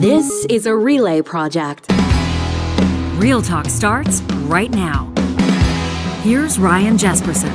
This is a relay project. Real Talk starts right now. Here's Ryan Jesperson.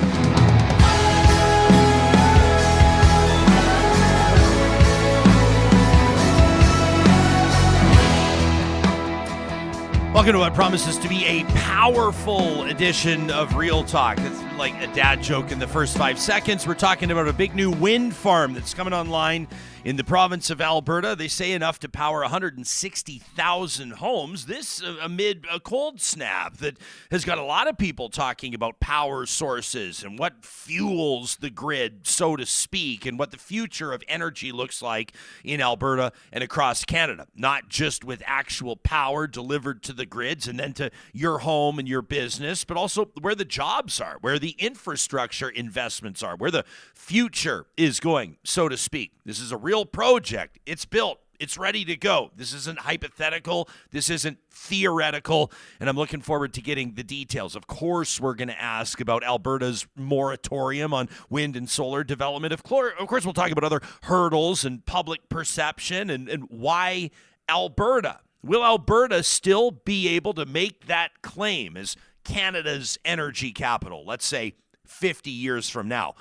Welcome to what promises to be a powerful edition of Real Talk. It's like a dad joke in the first 5 seconds. We're talking about a big new wind farm that's coming online in the province of Alberta. They say enough to power 160,000 homes. This amid a cold snap that has got a lot of people talking about power sources and what fuels the grid, so to speak, and what the future of energy looks like in Alberta and across Canada. Not just with actual power delivered to the grids and then to your home and your business, but also where the jobs are, where the infrastructure investments are, where the future is going, so to speak. This is a real project. It's built. It's ready to go. This isn't hypothetical. This isn't theoretical. And I'm looking forward to getting the details. Of course, we're going to ask about Alberta's moratorium on wind and solar development. Of course, we'll talk about other hurdles and public perception and why Alberta. Will Alberta still be able to make that claim as Canada's energy capital, let's say 50 years from now?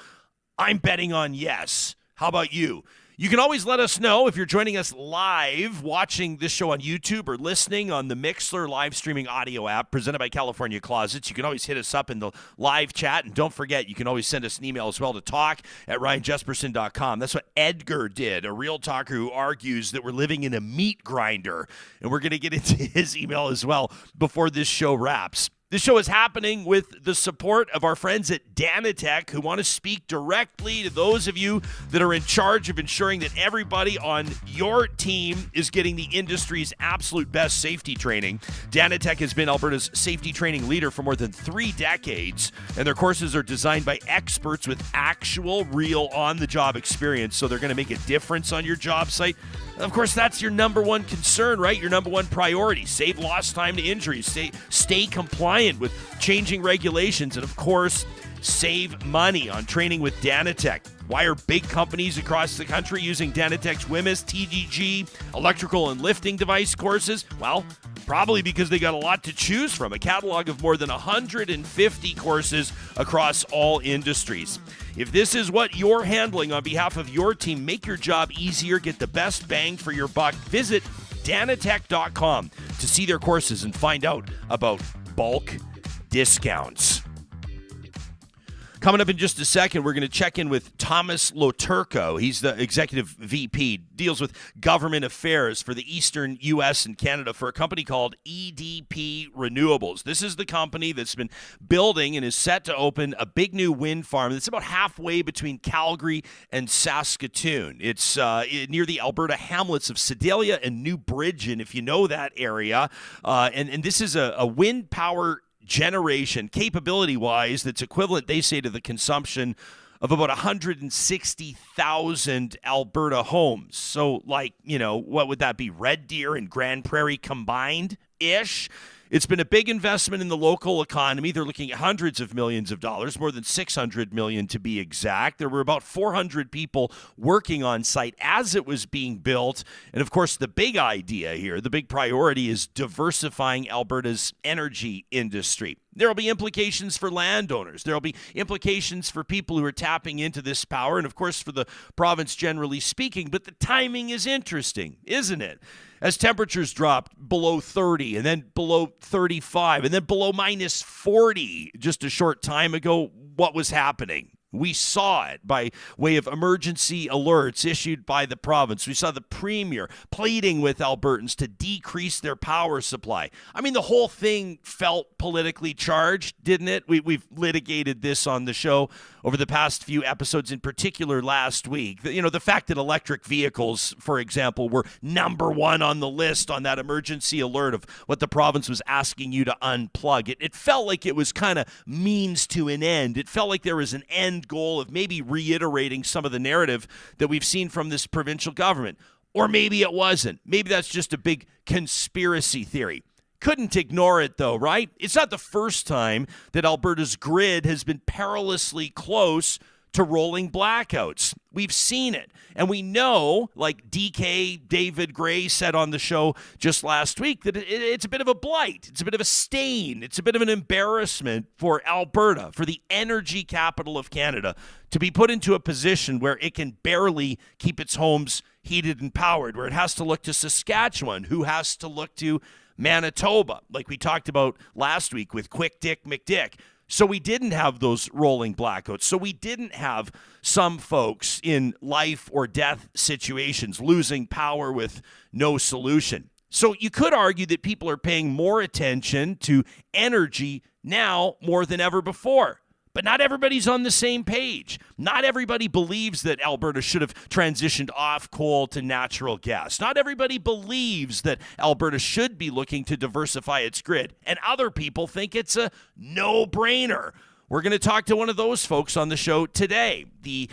I'm betting on yes. How about you? You can always let us know if you're joining us live, watching this show on YouTube or listening on the Mixlr live streaming audio app presented by California Closets. You can always hit us up in the live chat. And don't forget, you can always send us an email as well to talk@ryanjesperson.com. That's what Edgar did, a real talker who argues that we're living in a meat grinder. And we're going to get into his email as well before this show wraps. This show is happening with the support of our friends at Danatech, who want to speak directly to those of you that are in charge of ensuring that everybody on your team is getting the industry's absolute best safety training. Danatech has been Alberta's safety training leader for more than 3 decades, and their courses are designed by experts with actual, real, on-the-job experience, so they're going to make a difference on your job site. Of course, that's your number one concern, right? Your number one priority. Save lost time to injuries. Stay compliant with changing regulations. And, of course, save money on training with Danatech. Why are big companies across the country using Danatech's WMIS, TDG, electrical and lifting device courses? Well, probably because they got a lot to choose from, a catalog of more than 150 courses across all industries. If this is what you're handling on behalf of your team, make your job easier, get the best bang for your buck. Visit danatech.com to see their courses and find out about bulk discounts. Coming up in just a second, we're going to check in with Thomas LoTurco. He's the executive VP, deals with government affairs for the eastern U.S. and Canada for a company called EDP Renewables. This is the company that's been building and is set to open a big new wind farm that's about halfway between Calgary and Saskatoon. It's near the Alberta hamlets of Sedalia and New Bridgeon, if you know that area. And this is a wind power generation, capability-wise, that's equivalent, they say, to the consumption of about 160,000 Alberta homes. So, like, what would that be? Red Deer and Grand Prairie combined-ish? It's been a big investment in the local economy. They're looking at hundreds of millions of dollars, more than $600 million to be exact. There were about 400 people working on site as it was being built. And of course, the big idea here, the big priority is diversifying Alberta's energy industry. There will be implications for landowners. There will be implications for people who are tapping into this power, and of course for the province generally speaking. But the timing is interesting, isn't it? As temperatures dropped below 30 and then below 35 and then below minus 40 just a short time ago, what was happening? We saw it by way of emergency alerts issued by the province. We saw the premier pleading with Albertans to decrease their power supply. I mean, the whole thing felt politically charged, didn't it? We've litigated this on the show over the past few episodes, in particular last week. The fact that electric vehicles, for example, were number one on the list on that emergency alert of what the province was asking you to unplug. It felt like it was kind of means to an end. It felt like there was an end goal of maybe reiterating some of the narrative that we've seen from this provincial government. Or maybe it wasn't. Maybe that's just a big conspiracy theory. Couldn't ignore it, though, right? It's not the first time that Alberta's grid has been perilously close to rolling blackouts. We've seen it. And we know, like DK David Gray said on the show just last week, that it's a bit of a blight. It's a bit of a stain. It's a bit of an embarrassment for Alberta, for the energy capital of Canada, to be put into a position where it can barely keep its homes heated and powered, where it has to look to Saskatchewan, who has to look to Manitoba, like we talked about last week with Quick Dick McDick. So we didn't have those rolling blackouts. So we didn't have some folks in life or death situations losing power with no solution. So you could argue that people are paying more attention to energy now more than ever before. But not everybody's on the same page. Not everybody believes that Alberta should have transitioned off coal to natural gas. Not everybody believes that Alberta should be looking to diversify its grid. And other people think it's a no-brainer. We're going to talk to one of those folks on the show today, the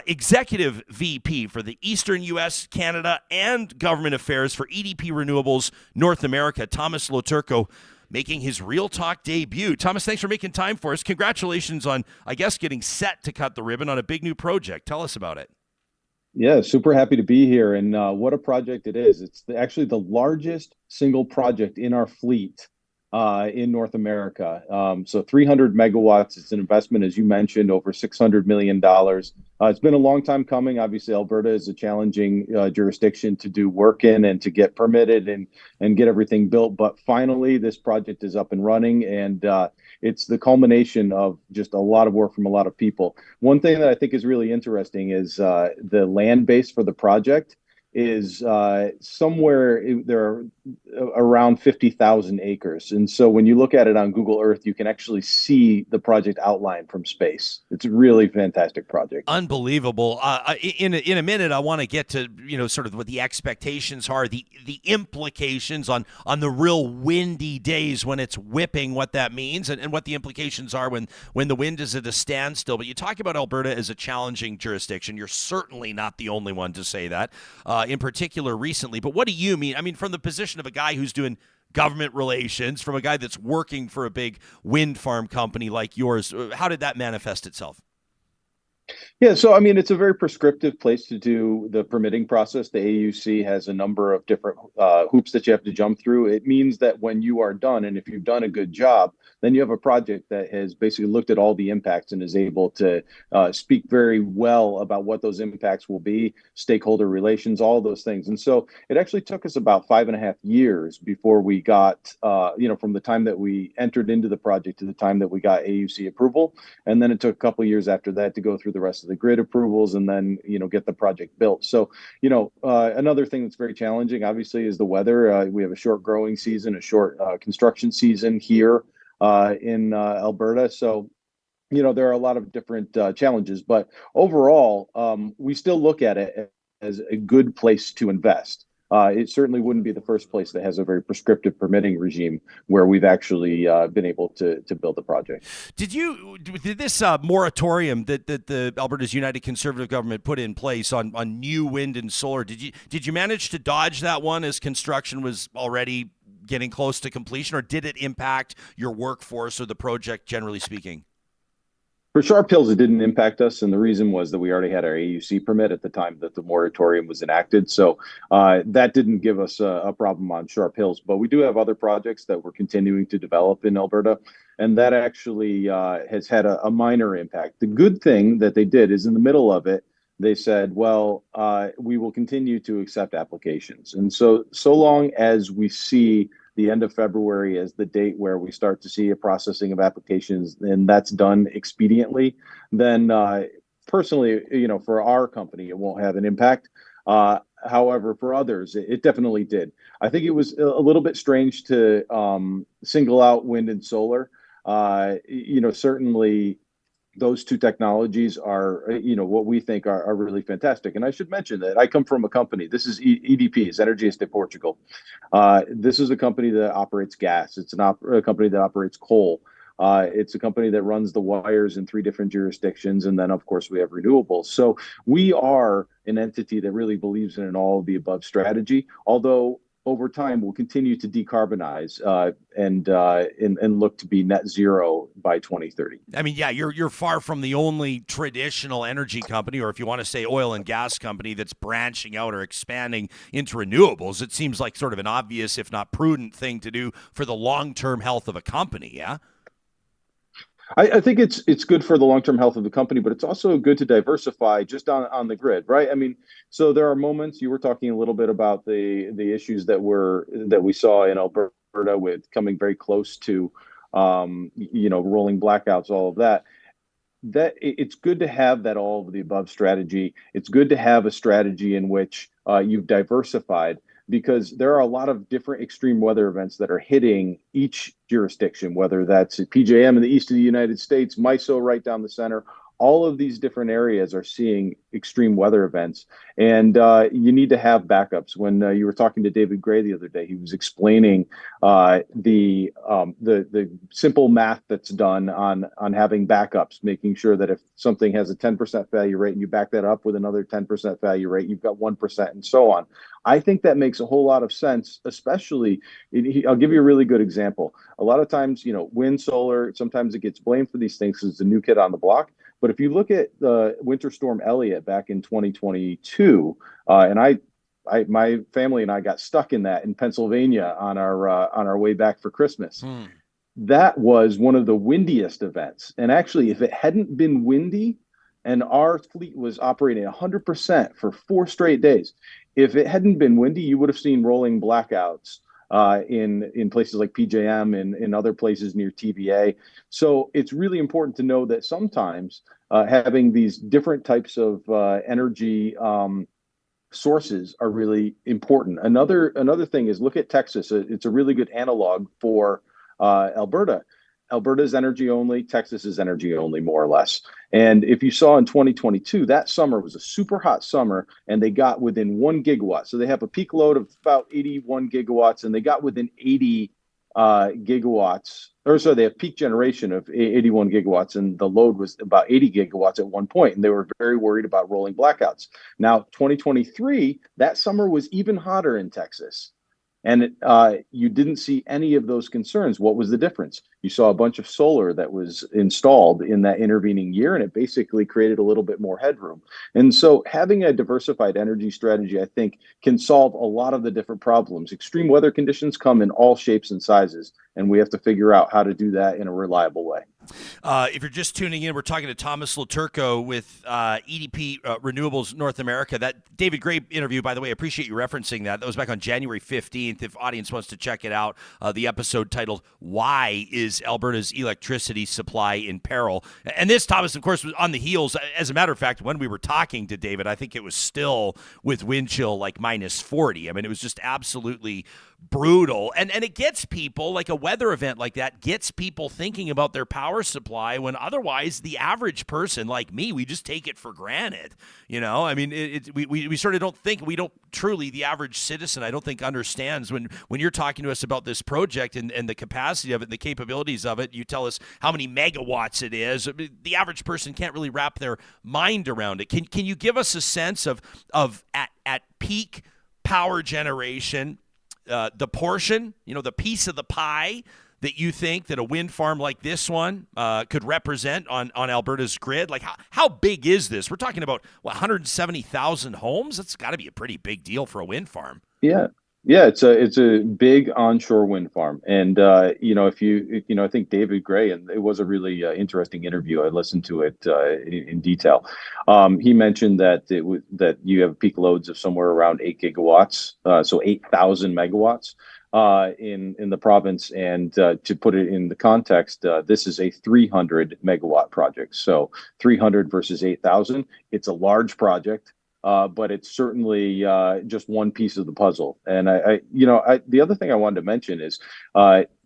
executive VP for the Eastern U.S., Canada, and Government Affairs for EDP Renewables North America, Thomas LoTurco, making his Real Talk debut. Thomas, thanks for making time for us. Congratulations on, I guess, getting set to cut the ribbon on a big new project. Tell us about it. Yeah, super happy to be here. And what a project it is. It's actually the largest single project in our fleet in North America. So 300 megawatts. It's an investment, as you mentioned, over $600 million. It's been a long time coming. Obviously, Alberta is a challenging jurisdiction to do work in and to get permitted and get everything built. But finally, this project is up and running, and it's the culmination of just a lot of work from a lot of people. One thing that I think is really interesting is the land base for the project is somewhere there are around 50,000 acres. And so when you look at it on Google Earth, you can actually see the project outline from space. It's a really fantastic project. Unbelievable. In a minute, I want to get to, sort of what the expectations are, the implications on the real windy days when it's whipping, what that means, and what the implications are when the wind is at a standstill. But you talk about Alberta as a challenging jurisdiction. You're certainly not the only one to say that. In particular recently. But what do you mean? I mean, from the position of a guy who's doing government relations, from a guy that's working for a big wind farm company like yours, how did that manifest itself? Yeah, so I mean, it's a very prescriptive place to do the permitting process. The AUC has a number of different hoops that you have to jump through. It means that when you are done, and if you've done a good job, then you have a project that has basically looked at all the impacts and is able to speak very well about what those impacts will be, stakeholder relations, all those things. And so it actually took us about 5.5 years before we got, from the time that we entered into the project to the time that we got AUC approval. And then it took a couple of years after that to go through the rest of the grid approvals and then, get the project built. So, another thing that's very challenging, obviously, is the weather. We have a short growing season, a short construction season here in Alberta. So, there are a lot of different challenges, but overall, we still look at it as a good place to invest. It certainly wouldn't be the first place that has a very prescriptive permitting regime where we've actually been able to build the project. Did this moratorium that the Alberta's United Conservative government put in place on new wind and solar, did you manage to dodge that one as construction was already getting close to completion, or did it impact your workforce or the project generally speaking? For Sharp Hills, it didn't impact us, and the reason was that we already had our AUC permit at the time that the moratorium was enacted, so that didn't give us a problem on Sharp Hills. But we do have other projects that we're continuing to develop in Alberta, and that actually has had a minor impact. The good thing that they did is in the middle of it, they said, well, we will continue to accept applications. And so long as we see the end of February as the date where we start to see a processing of applications, and that's done expediently, then personally, for our company, it won't have an impact. However, for others, it definitely did. I think it was a little bit strange to single out wind and solar. Certainly those two technologies are, what we think are really fantastic. And I should mention that I come from a company. This is EDP, it's Energias de Portugal. This is a company that operates gas. It's a company that operates coal. It's a company that runs the wires in 3 different jurisdictions. And then, of course, we have renewables. So we are an entity that really believes in an all of the above strategy, although over time will continue to decarbonize and look to be net zero by 2030. I mean, yeah, you're far from the only traditional energy company, or if you want to say oil and gas company, that's branching out or expanding into renewables. It seems like sort of an obvious, if not prudent, thing to do for the long-term health of a company. Yeah. I think it's good for the long-term health of the company, but it's also good to diversify just on the grid, right? I mean, so there are moments. You were talking a little bit about the issues that we saw in Alberta with coming very close to rolling blackouts, all of that. It's good to have that all of the above strategy. It's good to have a strategy in which you've diversified, because there are a lot of different extreme weather events that are hitting each jurisdiction, whether that's PJM in the east of the United States, MISO right down the center. All of these different areas are seeing extreme weather events, and you need to have backups. When you were talking to David Gray the other day, he was explaining the simple math that's done on having backups, making sure that if something has a 10% failure rate and you back that up with another 10% failure rate, you've got 1% and so on. I think that makes a whole lot of sense, especially, I'll give you a really good example. A lot of times, wind, solar, sometimes it gets blamed for these things because it's a new kid on the block. But if you look at the Winter Storm Elliott back in 2022, and my family and I got stuck in that in Pennsylvania on our way back for Christmas. That was one of the windiest events. And actually, if it hadn't been windy and our fleet was operating 100% for 4 straight days, if it hadn't been windy, you would have seen rolling blackouts in places like PJM and in other places near TVA. So it's really important to know that sometimes having these different types of energy sources are really important. Another thing is, look at Texas. It's a really good analog for Alberta. Alberta is energy only. Texas is energy only, more or less. And if you saw in 2022, that summer was a super hot summer, and they got within 1 gigawatt. So they have a peak load of about 81 gigawatts, and they got within 80 gigawatts. Or so they have peak generation of 81 gigawatts, and the load was about 80 gigawatts at one point, and they were very worried about rolling blackouts. Now, 2023, that summer was even hotter in Texas. And you didn't see any of those concerns. What was the difference? You saw a bunch of solar that was installed in that intervening year, and it basically created a little bit more headroom. And so having a diversified energy strategy, I think, can solve a lot of the different problems. Extreme weather conditions come in all shapes and sizes, and we have to figure out how to do that in a reliable way. If you're just tuning in, we're talking to Thomas LoTurco with EDP Renewables North America. That David Gray interview, by the way, I appreciate you referencing that. That was back on January 15th. If audience wants to check it out, the episode titled, "Why is Alberta's Electricity Supply in Peril?" And this, Thomas, of course, was on the heels. As a matter of fact, when we were talking to David, I think it was still with wind chill like minus 40. I mean, it was just absolutely brutal. And it gets people, like a weather event like that, gets people thinking about their power supply when otherwise the average person like me, we just take it for granted. I mean, we sort of don't think, we don't truly, the average citizen, I don't think understands when you're talking to us about this project and the capacity of it and the capabilities of it. You tell us how many megawatts it is. The average person can't really wrap their mind around it. Can you give us a sense of at peak power generation, the portion, the piece of the pie that you think that a wind farm like this one could represent on Alberta's grid? Like, how big is this? We're talking about 170,000 homes. That's got to be a pretty big deal for a wind farm. Yeah. It's a big onshore wind farm, and I think David Gray, and it was a really interesting interview. I listened to it in detail. He mentioned that that you have peak loads of somewhere around 8 gigawatts, so 8,000 megawatts in the province. And to put it in the context, this is a 300 megawatt project. So 300 versus 8,000. It's a large project. But it's certainly just one piece of the puzzle. And the other thing I wanted to mention is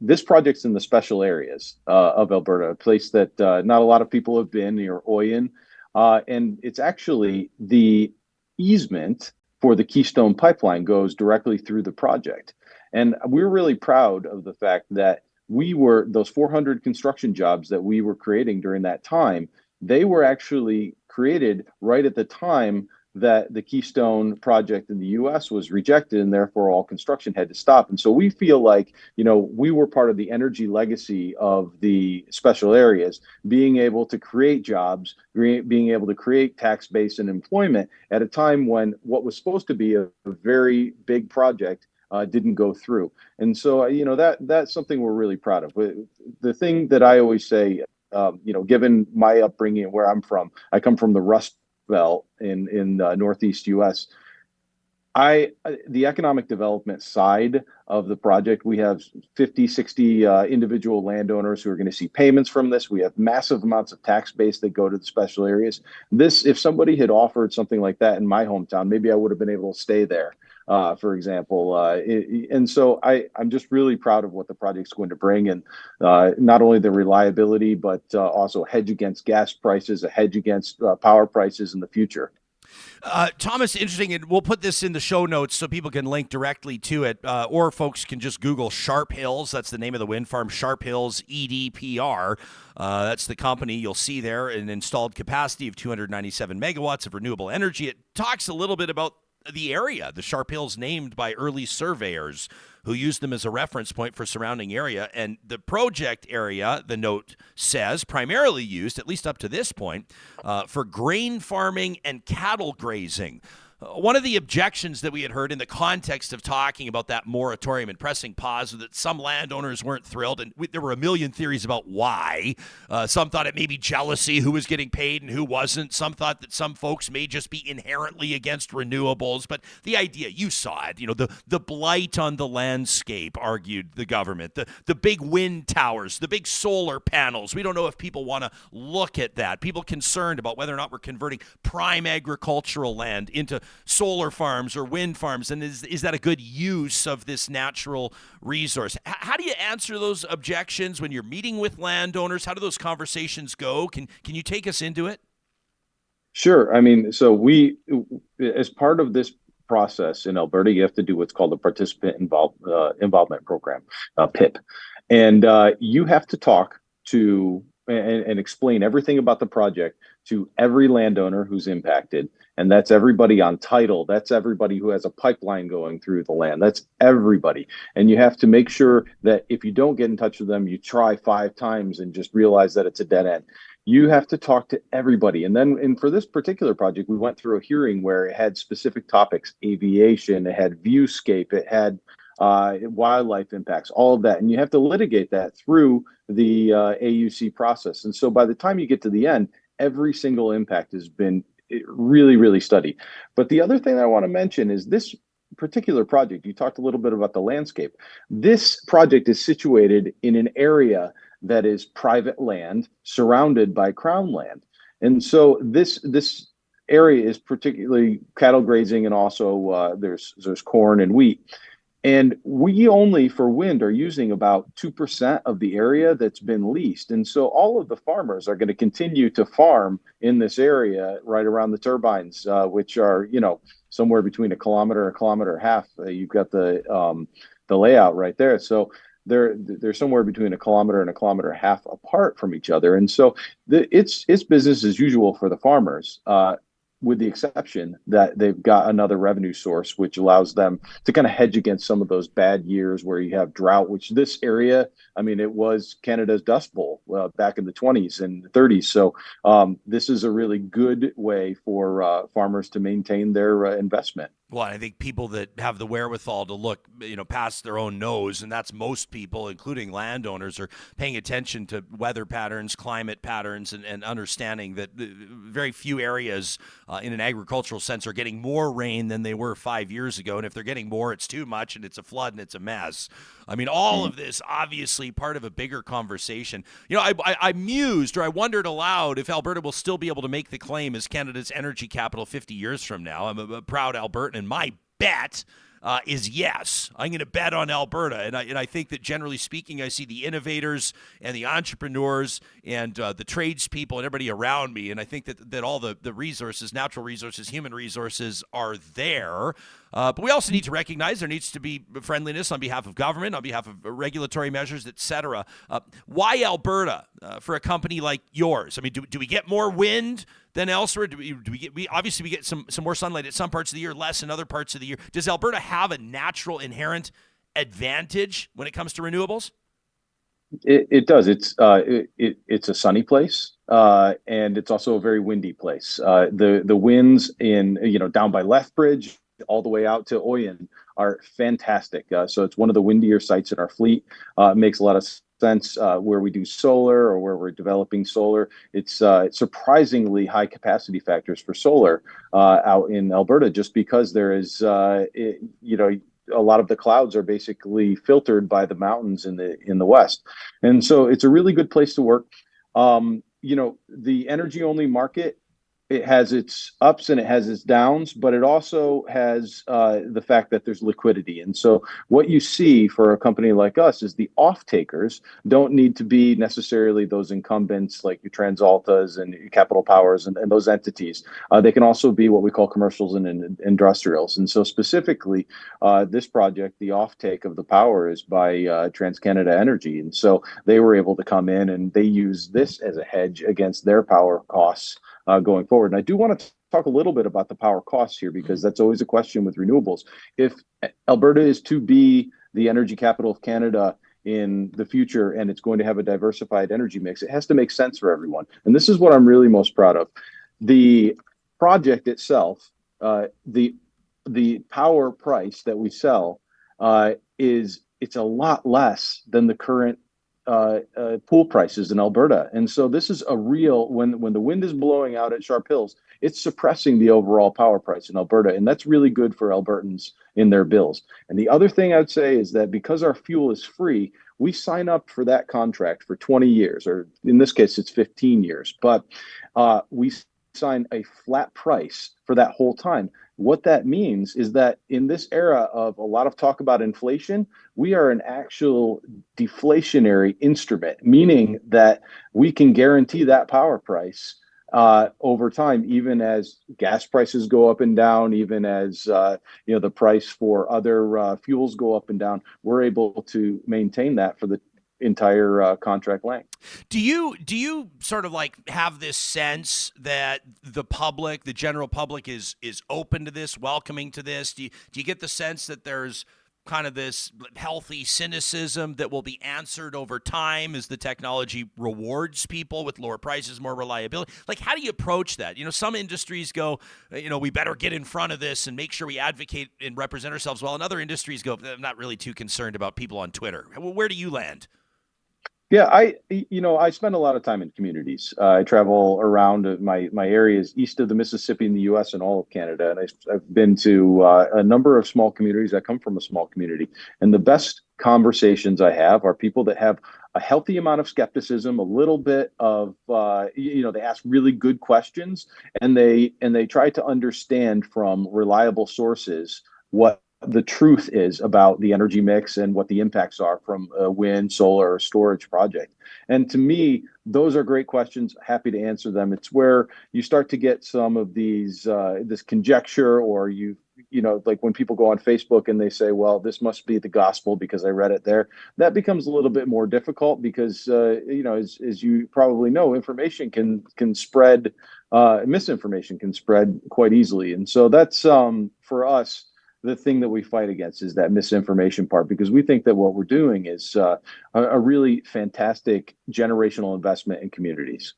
this project's in the special areas of Alberta, a place that not a lot of people have been, near Oyen. And it's actually the easement for the Keystone Pipeline goes directly through the project. And we're really proud of the fact that those 400 construction jobs that we were creating during that time, they were actually created right at the time that the Keystone project in the US was rejected, and therefore all construction had to stop. And so we feel like, we were part of the energy legacy of the special areas, being able to create jobs, being able to create tax base and employment at a time when what was supposed to be a very big project didn't go through. And so, that's something we're really proud of. The thing that I always say, given my upbringing and where I'm from, I come from the Rust Belt in Northeast U.S. The economic development side of the project, we have 50, 60 individual landowners who are going to see payments from this. We have massive amounts of tax base that go to the special areas. If somebody had offered something like that in my hometown, maybe I would have been able to stay there, for example. And so I'm just really proud of what the project's going to bring, and not only the reliability, but also a hedge against gas prices, a hedge against power prices in the future. Thomas, interesting, and we'll put this in the show notes so people can link directly to it, or folks can just Google Sharp Hills. That's the name of the wind farm, Sharp Hills EDPR. That's the company. You'll see there an installed capacity of 297 megawatts of renewable energy. It talks a little bit about the area, the Sharp Hills, named by early surveyors who used them as a reference point for surrounding area. And the project area, the note says, primarily used, at least up to this point, for grain farming and cattle grazing. One of the objections that we had heard in the context of talking about that moratorium and pressing pause was that some landowners weren't thrilled, and there were a million theories about why. Some thought it may be jealousy, who was getting paid and who wasn't. Some thought that some folks may just be inherently against renewables. But the idea, you saw it, the blight on the landscape, argued the government, the big wind towers, the big solar panels. We don't know if people want to look at that. People concerned about whether or not we're converting prime agricultural land into solar farms or wind farms, and is that a good use of this natural resource? How do you answer those objections when you're meeting with landowners? How do those conversations go? Can you take us into it? Sure. I mean, so as part of this process in Alberta, you have to do what's called a participant involvement program, PIP, and you have to talk to and explain everything about the project to every landowner who's impacted. And that's everybody on title. That's everybody who has a pipeline going through the land. That's everybody. And you have to make sure that if you don't get in touch with them, you try 5 times and just realize that it's a dead end. You have to talk to everybody. And for this particular project, we went through a hearing where it had specific topics: aviation, it had viewscape, it had wildlife impacts, all of that. And you have to litigate that through the AUC process. And so by the time you get to the end, every single impact has been really, really studied. But the other thing I want to mention is this particular project. You talked a little bit about the landscape. This project is situated in an area that is private land surrounded by Crown land. And so this area is particularly cattle grazing, and also there's corn and wheat. And we only, for wind, are using about 2% of the area that's been leased. And so all of the farmers are going to continue to farm in this area right around the turbines, which are, somewhere between a kilometer and a half. You've got the layout right there. So they're somewhere between a kilometer and a half apart from each other. And so it's business as usual for the farmers. With the exception that they've got another revenue source, which allows them to kind of hedge against some of those bad years where you have drought, which this area, I mean, it was Canada's Dust Bowl back in the 20s and the 30s. So this is a really good way for farmers to maintain their investment. Well, I think people that have the wherewithal to look, past their own nose, and that's most people, including landowners, are paying attention to weather patterns, climate patterns, and understanding that very few areas in an agricultural sense are getting more rain than they were 5 years ago. And if they're getting more, it's too much, and it's a flood, and it's a mess. I mean, all of this obviously part of a bigger conversation. I mused, or I wondered aloud, if Alberta will still be able to make the claim as Canada's energy capital 50 years from now. I'm a proud Albertan, and my bet is yes. I'm going to bet on Alberta. And I think that generally speaking, I see the innovators and the entrepreneurs and the tradespeople and everybody around me. And I think that all the resources, natural resources, human resources are there. But we also need to recognize there needs to be friendliness on behalf of government, on behalf of regulatory measures, et cetera. Why Alberta for a company like yours? I mean, do we get more wind than elsewhere? Do we get obviously we get some more sunlight at some parts of the year, less in other parts of the year. Does Alberta have a natural inherent advantage when it comes to renewables? It does. It's a sunny place, and it's also a very windy place. The winds in down by Lethbridge all the way out to Oyen are fantastic. So it's one of the windier sites in our fleet. It makes a lot of sense where we do solar or where we're developing solar. It's surprisingly high capacity factors for solar out in Alberta, just because there is a lot of the clouds are basically filtered by the mountains in the west, and so it's a really good place to work. The energy only market, it has its ups and it has its downs, but it also has the fact that there's liquidity. And so what you see for a company like us is the off-takers don't need to be necessarily those incumbents like your TransAltas and your Capital Powers and those entities. They can also be what we call commercials and industrials. And so specifically, this project, the off-take of the power is by TransCanada Energy. And so they were able to come in and they use this as a hedge against their power costs going forward. And I do want to talk a little bit about the power costs here, because that's always a question with renewables. If Alberta is to be the energy capital of Canada in the future, and it's going to have a diversified energy mix, it has to make sense for everyone. And this is what I'm really most proud of. The project itself, the power price that we sell it's a lot less than the current pool prices in Alberta. And so this is a real, when the wind is blowing out at Sharp Hills, it's suppressing the overall power price in Alberta. And that's really good for Albertans in their bills. And the other thing I'd say is that because our fuel is free, we sign up for that contract for 20 years, or in this case, it's 15 years, but we sign a flat price for that whole time. What that means is that in this era of a lot of talk about inflation, we are an actual deflationary instrument, meaning that we can guarantee that power price over time, even as gas prices go up and down, even as the price for other fuels go up and down. We're able to maintain that for the entire contract length. Do you sort of like have this sense that the public, the general public, is open to this, welcoming to this? Do you get the sense that there's kind of this healthy cynicism that will be answered over time as the technology rewards people with lower prices, more reliability? Like, how do you approach that? Some industries go, we better get in front of this and make sure we advocate and represent ourselves well. And other industries go, I'm not really too concerned about people on Twitter. Where do you land? Yeah, I spend a lot of time in communities. I travel around my areas east of the Mississippi in the U.S. and all of Canada, and I've been to a number of small communities. I come from a small community, and the best conversations I have are people that have a healthy amount of skepticism, a little bit of they ask really good questions, and they try to understand from reliable sources what the truth is about the energy mix and what the impacts are from a wind, solar, or storage project. And to me, those are great questions. Happy to answer them. It's where you start to get some of these this conjecture, or like when people go on Facebook and they say, well, this must be the gospel because I read it there. That becomes a little bit more difficult because, as you probably know, information can spread, misinformation can spread quite easily. And so that's for us, the thing that we fight against is that misinformation part, because we think that what we're doing is a really fantastic generational investment in communities.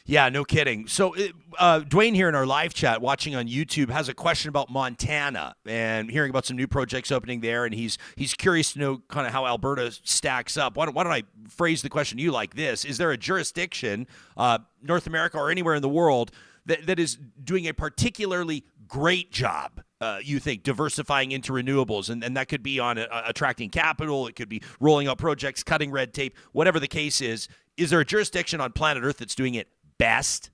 Yeah, no kidding. So Dwayne here in our live chat watching on YouTube has a question about Montana and hearing about some new projects opening there, and he's curious to know kind of how Alberta stacks up. Why don't I phrase the question to you like this? Is there a jurisdiction, North America or anywhere in the world, that is doing a particularly great job, you think, diversifying into renewables? And that could be on attracting capital. It could be rolling out projects, cutting red tape, whatever the case is. Is there a jurisdiction on planet Earth that's doing it best?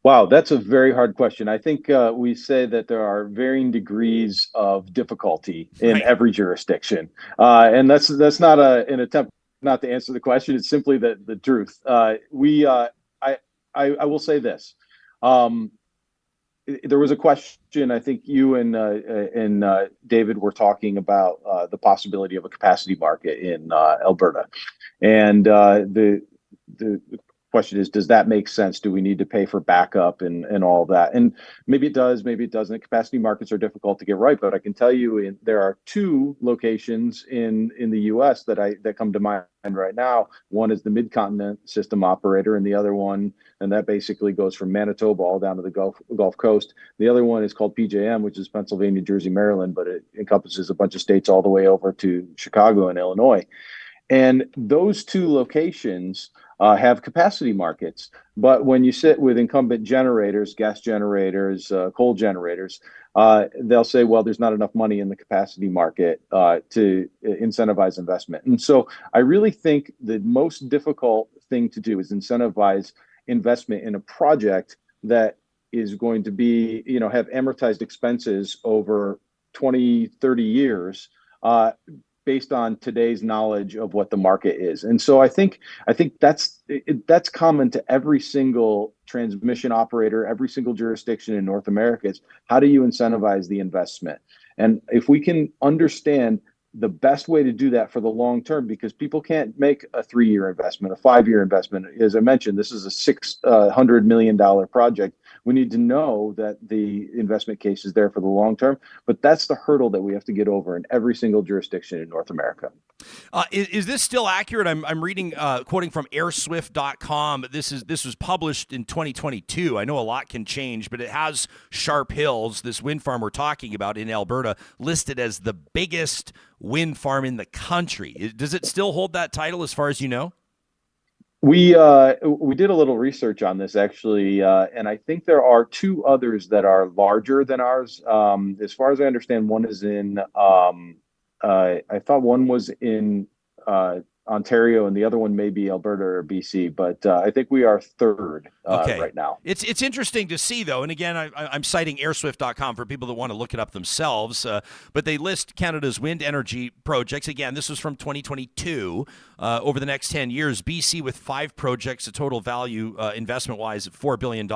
Wow, that's a very hard question. I think we say that there are varying degrees of difficulty in every jurisdiction. And that's not an attempt not to answer the question. It's simply the truth. I will say this. There was a question, I think you and David were talking about the possibility of a capacity market in Alberta. And the question is, does that make sense? Do we need to pay for backup and all that? And maybe it does, maybe it doesn't. Capacity markets are difficult to get right, but I can tell you there are two locations in the U.S. that come to mind right now. One is the Mid-Continent System Operator, and the other one, and that basically goes from Manitoba all down to the Gulf Coast. The other one is called PJM, which is Pennsylvania, Jersey, Maryland, but it encompasses a bunch of states all the way over to Chicago and Illinois. And those two locations have capacity markets. But when you sit with incumbent generators, gas generators, coal generators, they'll say, well, there's not enough money in the capacity market to incentivize investment. And so I really think the most difficult thing to do is incentivize investment in a project that is going to be, have amortized expenses over 20, 30 years, based on today's knowledge of what the market is. And so I think that's common to every single transmission operator, every single jurisdiction in North America. Is how do you incentivize the investment? And if we can understand the best way to do that for the long term, because people can't make a 3-year investment, a 5-year investment. As I mentioned, this is a $600 million project. We need to know that the investment case is there for the long term, but that's the hurdle that we have to get over in every single jurisdiction in North America. Is this still accurate? I'm reading, quoting from airswift.com. This was published in 2022. I know a lot can change, but it has Sharp Hills, this wind farm we're talking about in Alberta, listed as the biggest wind farm in the country. Does it still hold that title as far as you know? We did a little research on this actually, and I think there are two others that are larger than ours. As far as I understand, one is in I thought one was in Ontario, and the other one may be Alberta or BC, but I think we are third right now. It's interesting to see, though, and again, I'm citing airswift.com for people that want to look it up themselves, but they list Canada's wind energy projects. Again, this was from 2022. Over the next 10 years, BC with 5 projects, a total value investment-wise of $4 billion.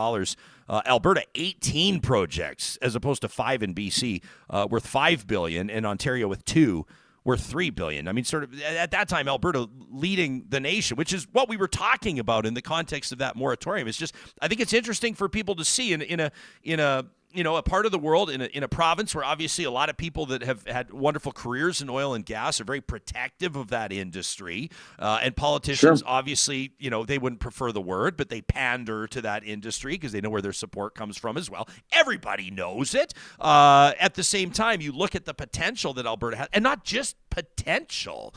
Alberta, 18 projects, as opposed to 5 in BC, worth $5 billion, and Ontario with 2. Worth $3 billion. I mean, sort of at that time, Alberta leading the nation, which is what we were talking about in the context of that moratorium. It's just, I think it's interesting for people to see in a part of the world, in a province where obviously a lot of people that have had wonderful careers in oil and gas are very protective of that industry, and politicians obviously, they wouldn't prefer the word, but they pander to that industry because they know where their support comes from as well. Everybody knows it. At the same time, you look at the potential that Alberta has, and not just potential,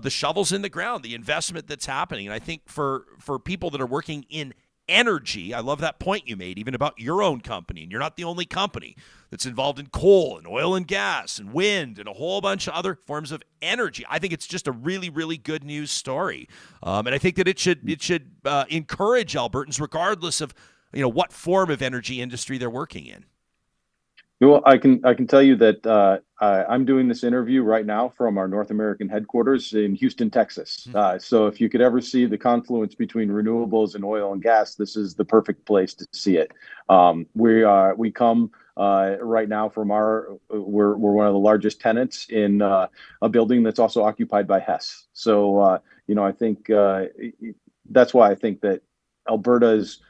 the shovels in the ground, the investment that's happening. And I think for people that are working in energy, I love that point you made, even about your own company, and you're not the only company that's involved in coal and oil and gas and wind and a whole bunch of other forms of energy. I think it's just a really, really good news story, and I think that it should encourage Albertans, regardless of what form of energy industry they're working in. Well, I can tell you that I'm doing this interview right now from our North American headquarters in Houston, Texas. So if you could ever see the confluence between renewables and oil and gas, this is the perfect place to see it. We come right now from we're one of the largest tenants in a building that's also occupied by Hess. So I think that's why I think that Alberta's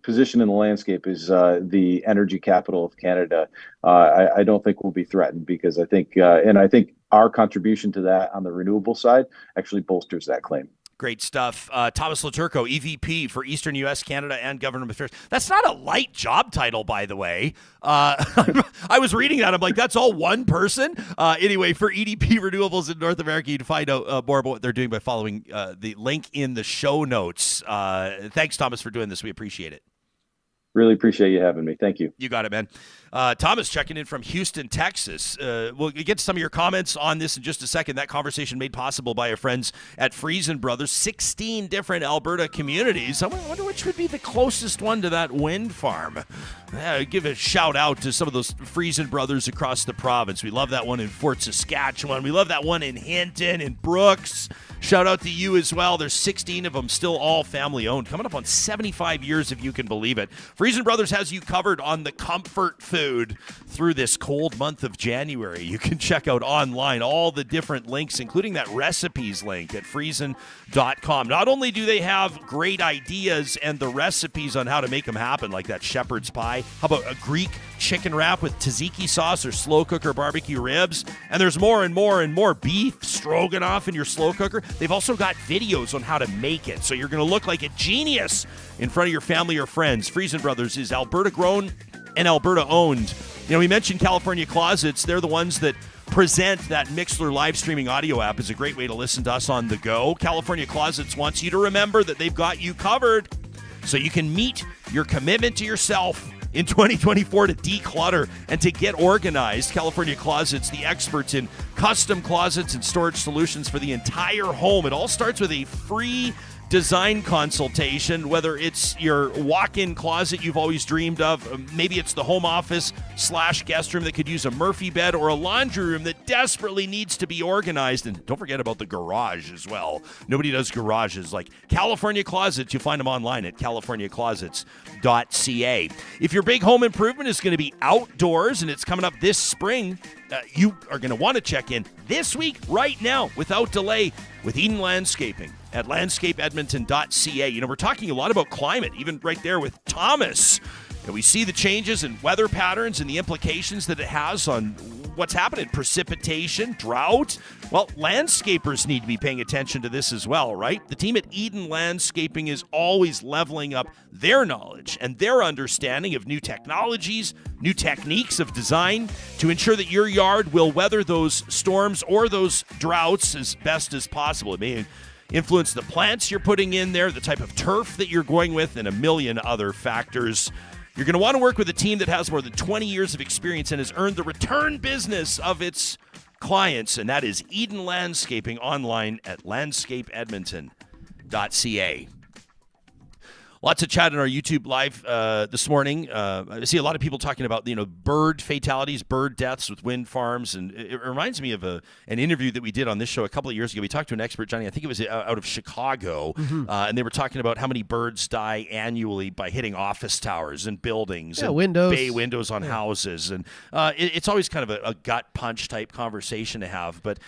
position in the landscape is the energy capital of Canada. I don't think we'll be threatened, because I think our contribution to that on the renewable side actually bolsters that claim. Great stuff. Thomas LoTurco, EVP for Eastern U.S., Canada, and Government Affairs. That's not a light job title, by the way. I was reading that. I'm like, that's all one person? Anyway, for EDP Renewables in North America, you can find out more about what they're doing by following the link in the show notes. Thanks, Thomas, for doing this. We appreciate it. Really appreciate you having me. Thank you. You got it, man. Thomas checking in from Houston, Texas. We'll get to some of your comments on this in just a second. That conversation made possible by our friends at Friesen Brothers. 16 different Alberta communities. I wonder which would be the closest one to that wind farm. Give a shout out to some of those Friesen Brothers across the province. We love that one in Fort Saskatchewan. We love that one in Hinton and Brooks. Shout out to you as well. There's 16 of them, still all family owned. Coming up on 75 years, if you can believe it. Friesen Friesen Brothers has you covered on the comfort food through this cold month of January. You can check out online all the different links, including that recipes link at friesen.com. Not only do they have great ideas and the recipes on how to make them happen, like that shepherd's pie, how about a Greek chicken wrap with tzatziki sauce or slow cooker barbecue ribs? And there's more and more and more beef stroganoff in your slow cooker. They've also got videos on how to make it, so you're going to look like a genius in front of your family or friends. Friesen Brothers is Alberta grown and Alberta owned. You know, we mentioned California Closets. They're the ones that present that Mixlr live streaming audio app. Is a great way to listen to us on the go. California Closets wants you to remember that they've got you covered so you can meet your commitment to yourself in 2024 to declutter and to get organized. California Closets, the experts in custom closets and storage solutions for the entire home. It all starts with a free design consultation, whether it's your walk-in closet you've always dreamed of, maybe it's the home office / guest room that could use a Murphy bed, or a laundry room that desperately needs to be organized. And don't forget about the garage as well. Nobody does garages like California Closets. You'll find them online at californiaclosets.ca. If your big home improvement is going to be outdoors and it's coming up this spring, you are going to want to check in this week, right now, without delay, with Eden Landscaping at landscapeedmonton.ca. You know, we're talking a lot about climate, even right there with Thomas. And we see the changes in weather patterns and the implications that it has on what's happening, precipitation, drought. Well, landscapers need to be paying attention to this as well, right? The team at Eden Landscaping is always leveling up their knowledge and their understanding of new technologies, new techniques of design to ensure that your yard will weather those storms or those droughts as best as possible. It may influence the plants you're putting in there, the type of turf that you're going with, and a million other factors. You're going to want to work with a team that has more than 20 years of experience and has earned the return business of its clients, and that is Eden Landscaping, online at landscapeedmonton.ca. Lots of chat on our YouTube live this morning. I see a lot of people talking about, bird fatalities, bird deaths with wind farms, and it reminds me of an interview that we did on this show a couple of years ago. We talked to an expert, Johnny, I think it was out of Chicago, and they were talking about how many birds die annually by hitting office towers and buildings, and windows, bay windows on houses, and it's always kind of a gut punch type conversation to have. But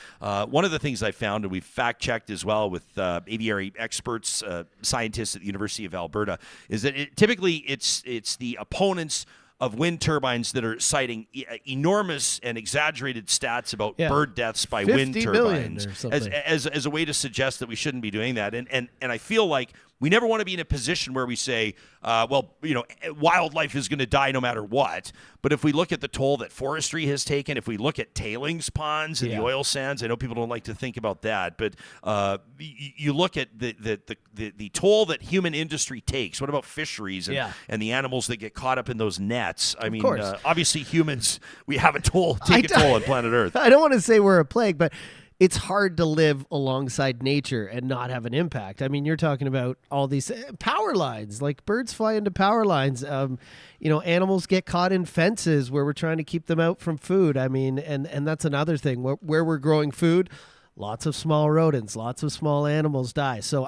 one of the things I found, and we fact checked as well with aviary experts, scientists at the University of Alberta, is that typically it's the opponents of wind turbines that are citing enormous and exaggerated stats about bird deaths by wind turbines as a way to suggest that we shouldn't be doing that. And I feel like we never want to be in a position where we say, wildlife is going to die no matter what. But if we look at the toll that forestry has taken, if we look at tailings ponds and the oil sands, I know people don't like to think about that, but you look at the toll that human industry takes. What about fisheries and the animals that get caught up in those nets? I mean, obviously humans, we have a toll on planet Earth. I don't want to say we're a plague, but it's hard to live alongside nature and not have an impact. I mean, you're talking about all these power lines, like birds fly into power lines. Animals get caught in fences where we're trying to keep them out from food. I mean, and that's another thing where we're growing food. Lots of small rodents, lots of small animals die. So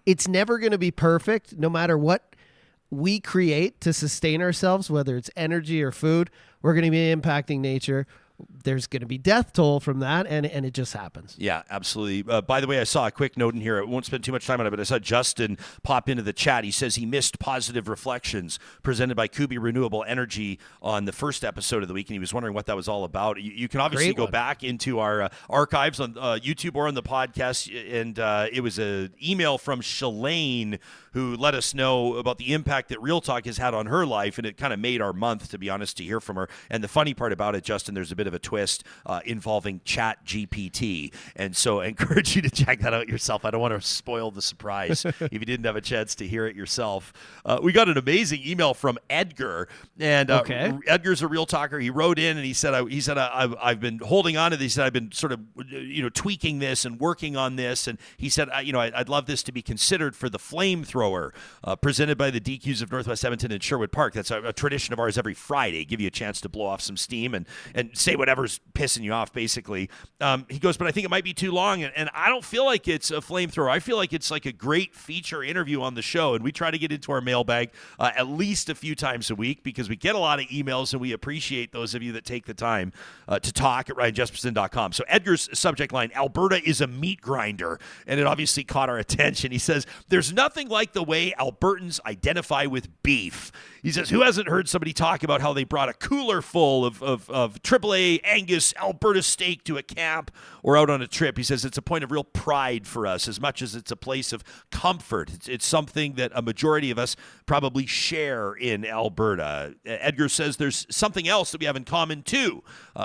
it's never going to be perfect, no matter what we create to sustain ourselves, whether it's energy or food. We're going to be impacting nature. There's going to be death toll from that, and it just happens. Yeah, absolutely. By the way, I saw a quick note in here. I won't spend too much time on it, but I saw Justin pop into the chat. He says he missed Positive Reflections presented by EDP Renewable Energy on the first episode of the week, and he was wondering what that was all about. You can obviously go back into our archives on YouTube or on the podcast, and it was an email from Shalane, who let us know about the impact that Real Talk has had on her life, and it kind of made our month, to be honest, to hear from her. And the funny part about it, Justin, there's a bit of a twist involving Chat GPT, and so I encourage you to check that out yourself. I don't want to spoil the surprise if you didn't have a chance to hear it yourself. We got an amazing email from Edgar, and Edgar's a Real Talker. He wrote in and he said I've been holding on to this. He said I've been sort of tweaking this and working on this, and he said I'd love this to be considered for the flamethrower presented by the DQs of Northwest Edmonton and Sherwood Park. That's a tradition of ours every Friday. Give you a chance to blow off some steam and say say whatever's pissing you off, basically. He goes, but I think it might be too long, and I don't feel like it's a flamethrower. I feel like it's like a great feature interview on the show, and we try to get into our mailbag at least a few times a week because we get a lot of emails, and we appreciate those of you that take the time to talk at RyanJesperson.com. So Edgar's subject line, Alberta is a meat grinder, and it obviously caught our attention. He says, there's nothing like the way Albertans identify with beef. He says, who hasn't heard somebody talk about how they brought a cooler full of AAA Angus Alberta steak to a camp or out on a trip? He says it's a point of real pride for us as much as it's a place of comfort. It's something that a majority of us probably share in Alberta. Edgar says there's something else that we have in common too.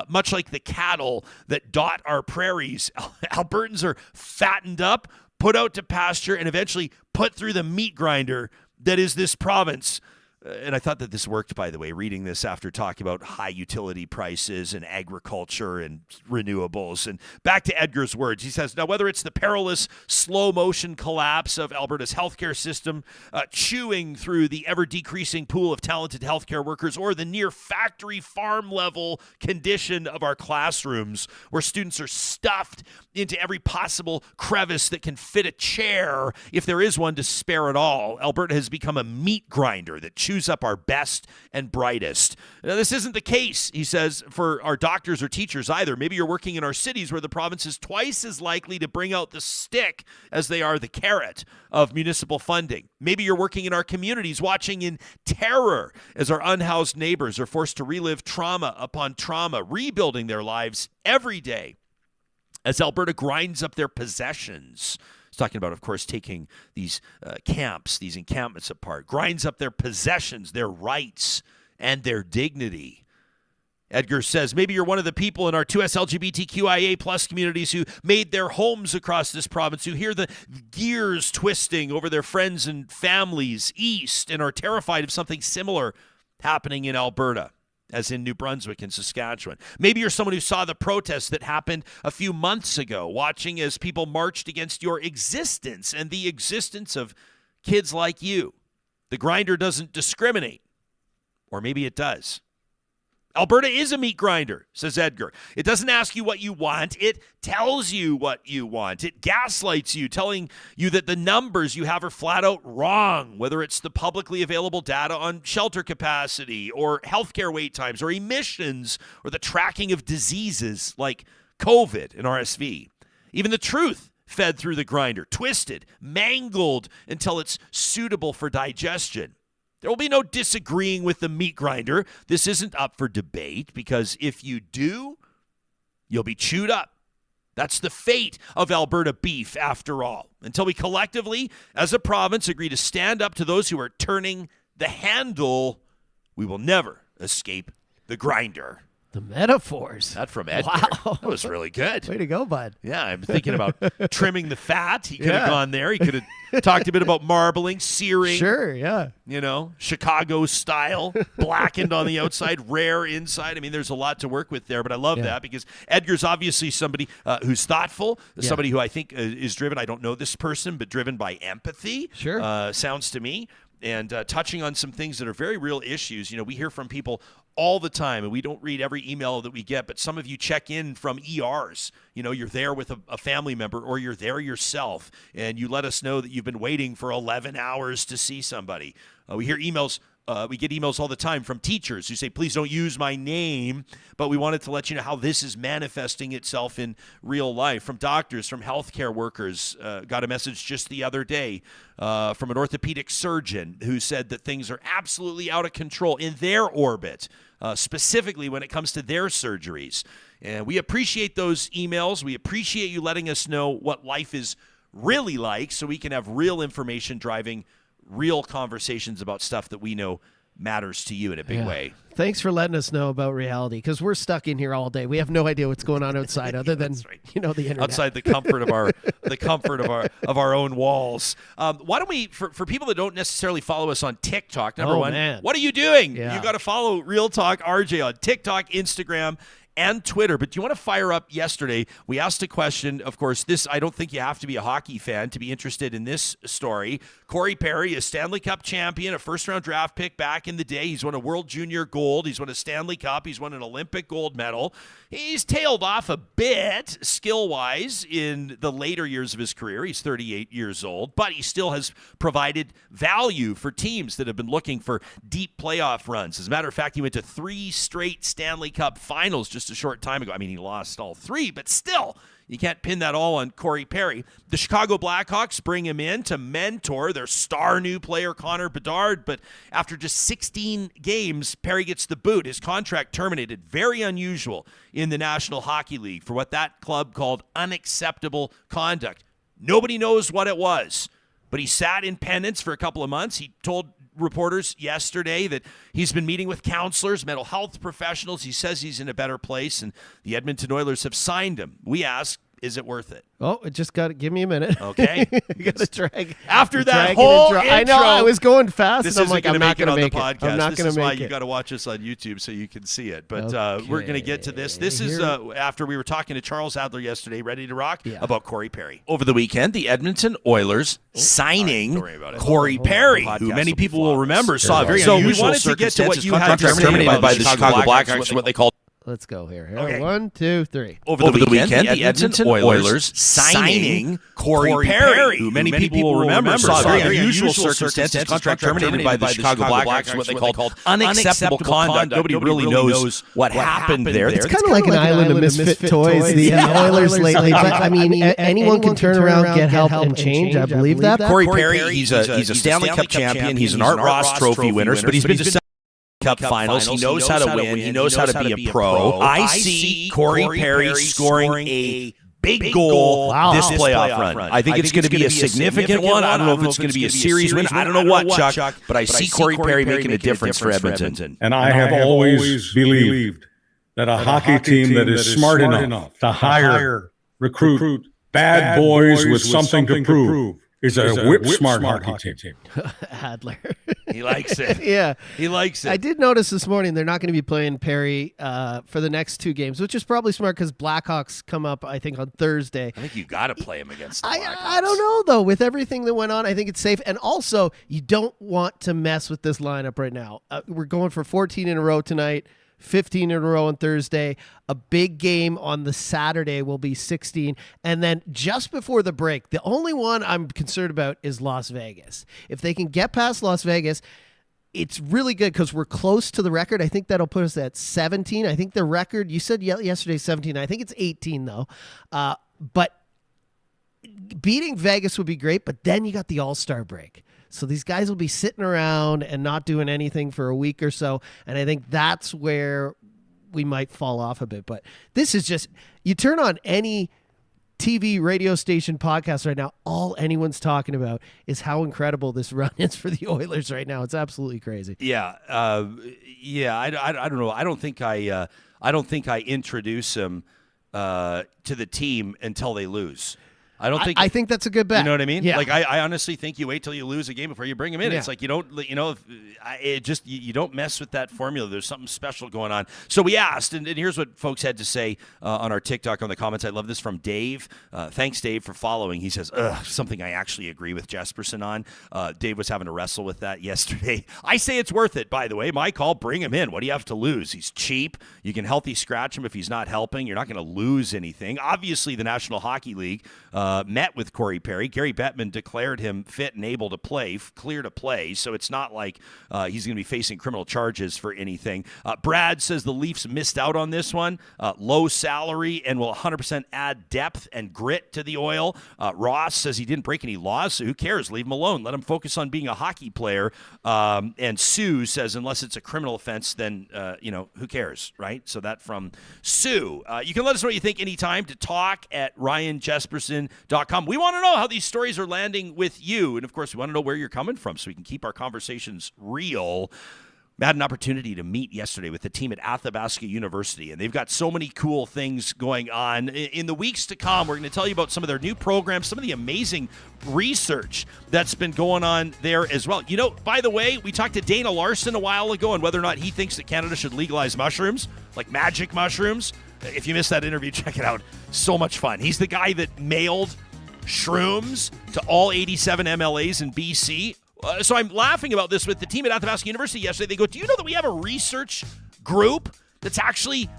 Much like the cattle that dot our prairies, Albertans are fattened up, put out to pasture, and eventually put through the meat grinder that is this province. And I thought that this worked, by the way, reading this after talking about high utility prices and agriculture and renewables. And back to Edgar's words, he says, now, whether it's the perilous slow motion collapse of Alberta's healthcare system, chewing through the ever decreasing pool of talented healthcare workers, or the near factory farm level condition of our classrooms, where students are stuffed into every possible crevice that can fit a chair, if there is one to spare at all, Alberta has become a meat grinder that chews up our best and brightest. Now, this isn't the case, he says, for our doctors or teachers either. Maybe you're working in our cities where the province is twice as likely to bring out the stick as they are the carrot of municipal funding. Maybe you're working in our communities watching in terror as our unhoused neighbors are forced to relive trauma upon trauma, rebuilding their lives every day as Alberta grinds up their possessions. Talking about, of course, taking these camps, these encampments apart, grinds up their possessions, their rights, and their dignity. Edgar says, maybe you're one of the people in our 2S LGBTQIA plus communities who made their homes across this province, who hear the gears twisting over their friends and families east and are terrified of something similar happening in Alberta, as in New Brunswick and Saskatchewan. Maybe you're someone who saw the protests that happened a few months ago, watching as people marched against your existence and the existence of kids like you. The grinder doesn't discriminate. Or maybe it does. Alberta is a meat grinder, says Edgar. It doesn't ask you what you want. It tells you what you want. It gaslights you, telling you that the numbers you have are flat out wrong, whether it's the publicly available data on shelter capacity or healthcare wait times or emissions or the tracking of diseases like COVID and RSV. Even the truth fed through the grinder, twisted, mangled until it's suitable for digestion. There will be no disagreeing with the meat grinder. This isn't up for debate because if you do, you'll be chewed up. That's the fate of Alberta beef, after all, until we collectively, as a province, agree to stand up to those who are turning the handle. We will never escape the grinder. The metaphors. That from Edgar. Wow. That was really good. Way to go, bud. Yeah, I'm thinking about trimming the fat. He could have gone there. He could have talked a bit about marbling, searing. Sure, yeah. You know, Chicago style, blackened on the outside, rare inside. I mean, there's a lot to work with there, but I love that because Edgar's obviously somebody who's thoughtful, somebody who I think is driven, I don't know this person, but driven by empathy. Sure. Sounds to me. And touching on some things that are very real issues. You know, we hear from people all the time, and we don't read every email that we get, but some of you check in from ERs. You know, you're there with a family member or you're there yourself, and you let us know that you've been waiting for 11 hours to see somebody. We hear emails. We get emails all the time from teachers who say, please don't use my name, but we wanted to let you know how this is manifesting itself in real life. From doctors, from healthcare workers, got a message just the other day from an orthopedic surgeon who said that things are absolutely out of control in their orbit, specifically when it comes to their surgeries. And we appreciate those emails. We appreciate you letting us know what life is really like so we can have real information driving real conversations about stuff that we know matters to you in a big way. Thanks for letting us know about reality, because we're stuck in here all day. We have no idea what's going on outside other than the internet. Outside the comfort of our own walls. Why don't we, for people that don't necessarily follow us on TikTok, number one, what are you doing? Yeah. You got to follow Real Talk RJ on TikTok, Instagram, and Twitter. But do you want to fire up yesterday? We asked a question. Of course, I don't think you have to be a hockey fan to be interested in this story. Corey Perry, a Stanley Cup champion, a first-round draft pick back in the day. He's won a World Junior Gold. He's won a Stanley Cup. He's won an Olympic gold medal. He's tailed off a bit skill-wise in the later years of his career. He's 38 years old, but he still has provided value for teams that have been looking for deep playoff runs. As a matter of fact, he went to 3 straight Stanley Cup finals just a short time ago. I mean, he lost all 3, but still, you can't pin that all on Corey Perry. The Chicago Blackhawks bring him in to mentor their star new player, Connor Bedard, but after just 16 games, Perry gets the boot. His contract terminated. Very unusual in the National Hockey League for what that club called unacceptable conduct. Nobody knows what it was, but he sat in penance for a couple of months. He told reporters yesterday that he's been meeting with counselors, mental health professionals. He says he's in a better place, and the Edmonton Oilers have signed him. We ask, is it worth it? Oh, it just got to give me a minute. Okay. You got to drag. After that drag whole intro, I know, I was going fast. this and I'm isn't like, going I'm to not make it going on to the make it. podcast. I'm not This going is to why make you it. got to watch us on YouTube so you can see it. But Okay. we're going to get to this. This is after we were talking to Charles Adler yesterday, Ready to Rock, about Corey Perry. Over the weekend, the Edmonton Oilers signing Corey Perry, who many people will remember saw a very unusual circumstances. You had terminated by the Chicago Blackhawks, what they called. Let's go here. Okay. 1, 2, 3. Over the weekend, the Edmonton Oilers signing Corey Perry, who many people will remember saw a very unusual circumstances. Contract terminated by the Chicago Blackhawks, what they called unacceptable conduct. Nobody really knows what happened there. It's kind of like an island of misfit toys, the Oilers lately. But, I mean, anyone can turn around, get help, and change. I believe that. Corey Perry, he's a Stanley Cup champion. He's an Art Ross Trophy winner, but he's been to Cup finals. He knows how to win. He knows how to be a pro. I see Corey Perry scoring a big goal this playoff run. I think it's going to be a significant one. I don't know if it's going to be a series win. I don't know what, Chuck, but I see Corey Perry making a difference for Edmonton. And I have always believed that a hockey team that is smart enough to hire, recruit bad boys with something to prove is a whip-smart hockey team. Adler. He likes it. Yeah. He likes it. I did notice this morning they're not going to be playing Perry for the next 2 games, which is probably smart because Blackhawks come up, I think, on Thursday. I think you got to play him against the Blackhawks. I don't know, though. With everything that went on, I think it's safe. And also, you don't want to mess with this lineup right now. We're going for 14 in a row tonight. 15 in a row on Thursday. A big game on the Saturday will be 16. And then just before the break, the only one I'm concerned about is Las Vegas. If they can get past Las Vegas, it's really good because we're close to the record. I think that'll put us at 17. I think the record, you said yesterday 17. I think it's 18, though. But beating Vegas would be great, but then you got the All-Star break. So these guys will be sitting around and not doing anything for a week or so. And I think that's where we might fall off a bit. But this is just, you turn on any TV, radio station, podcast right now, all anyone's talking about is how incredible this run is for the Oilers right now. It's absolutely crazy. Yeah. I don't know. I don't think I introduce him to the team until they lose. I think that's a good bet. You know what I mean? Yeah. Like I honestly think you wait till you lose a game before you bring him in. Yeah. It's like you don't, you don't mess with that formula. There's something special going on. So we asked, and here's what folks had to say on our TikTok on the comments. I love this from Dave. Thanks, Dave, for following. He says, something I actually agree with Jesperson on. Dave was having to wrestle with that yesterday. I say it's worth it, by the way. My call, bring him in. What do you have to lose? He's cheap. You can healthy scratch him if he's not helping. You're not going to lose anything. Obviously, the National Hockey League met with Corey Perry. Gary Bettman declared him fit and able to play, clear to play, so it's not like he's going to be facing criminal charges for anything. Brad says the Leafs missed out on this one. Low salary and will 100% add depth and grit to the Oil. Ross says he didn't break any laws, so who cares? Leave him alone. Let him focus on being a hockey player. And Sue says unless it's a criminal offense, then, who cares, right? So that from Sue. You can let us know what you think anytime to talk at RyanJesperson.com. We want to know how these stories are landing with you. And, of course, we want to know where you're coming from so we can keep our conversations real. I had an opportunity to meet yesterday with the team at Athabasca University, and they've got so many cool things going on. In the weeks to come, we're going to tell you about some of their new programs, some of the amazing research that's been going on there as well. You know, by the way, we talked to Dana Larson a while ago on whether or not he thinks that Canada should legalize mushrooms, like magic mushrooms. If you missed that interview, check it out. So much fun. He's the guy that mailed shrooms to all 87 MLAs in BC. So I'm laughing about this with the team at Athabasca University yesterday. They go, do you know that we have a research group that's actually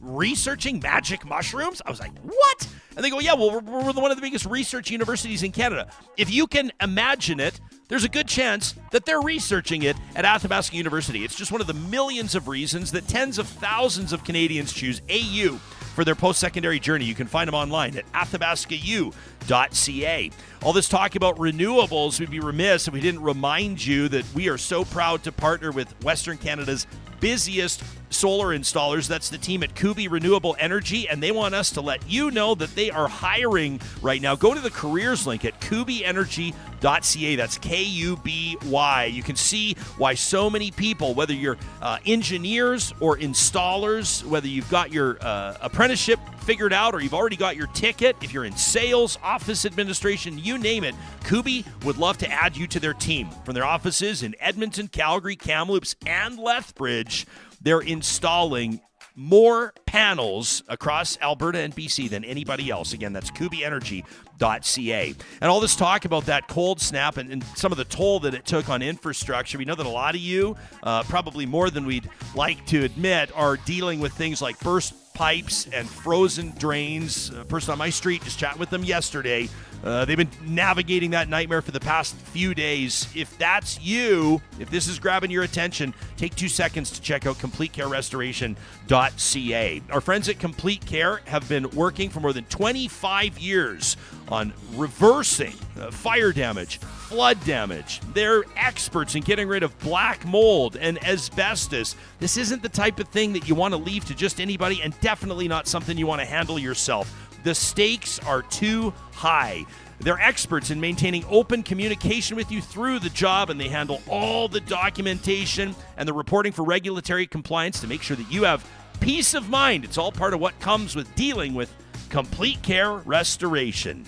researching magic mushrooms? I was like, what? And they go, yeah, well, we're one of the biggest research universities in Canada. If you can imagine it, there's a good chance that they're researching it at Athabasca University. It's just one of the millions of reasons that tens of thousands of Canadians choose AU for their post-secondary journey. You can find them online at athabascau.ca. All this talk about renewables, we'd be remiss if we didn't remind you that we are so proud to partner with Western Canada's busiest solar installers. That's the team at Kuby Renewable Energy, and they want us to let you know that they are hiring right now. Go to the careers link at kubyenergy.ca. That's Kuby. You can see why so many people, whether you're engineers or installers, whether you've got your apprenticeship figured out or you've already got your ticket, if you're in sales, office administration, you name it, Kuby would love to add you to their team. From their offices in Edmonton, Calgary, Kamloops, and Lethbridge, they're installing more panels across Alberta and BC than anybody else. Again, that's kubyenergy.ca. And all this talk about that cold snap and some of the toll that it took on infrastructure, we know that a lot of you, probably more than we'd like to admit, are dealing with things like burst pipes and frozen drains. A person on my street, just chatting with them yesterday. They've been navigating that nightmare for the past few days. If that's you, if this is grabbing your attention, take 2 seconds to check out CompleteCareRestoration.ca. Our friends at Complete Care have been working for more than 25 years on reversing fire damage, flood damage. They're experts in getting rid of black mold and asbestos. This isn't the type of thing that you want to leave to just anybody, and definitely not something you want to handle yourself. The stakes are too high. They're experts in maintaining open communication with you through the job, and they handle all the documentation and the reporting for regulatory compliance to make sure that you have peace of mind. It's all part of what comes with dealing with Complete Care Restoration.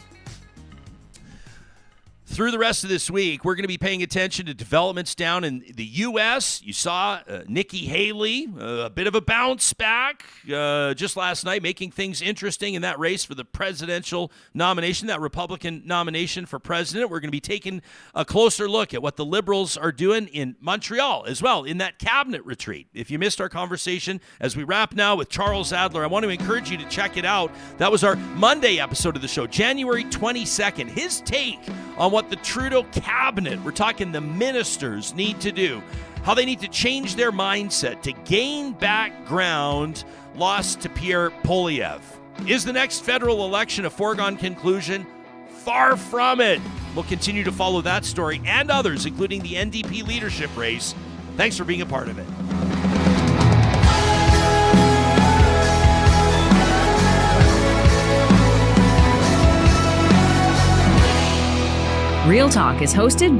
Through the rest of this week, we're going to be paying attention to developments down in the U.S. You saw Nikki Haley, a bit of a bounce back just last night, making things interesting in that race for the presidential nomination, that Republican nomination for president. We're going to be taking a closer look at what the Liberals are doing in Montreal as well, in that cabinet retreat. If you missed our conversation as we wrap now with Charles Adler, I want to encourage you to check it out. That was our Monday episode of the show, January 22nd. His take on what the Trudeau cabinet, we're talking the ministers, need to do, how they need to change their mindset to gain back ground lost to Pierre Poilievre. Is the next federal election a foregone conclusion? Far from it. We'll continue to follow that story and others, including the NDP leadership race. Thanks for being a part of it. Real Talk is hosted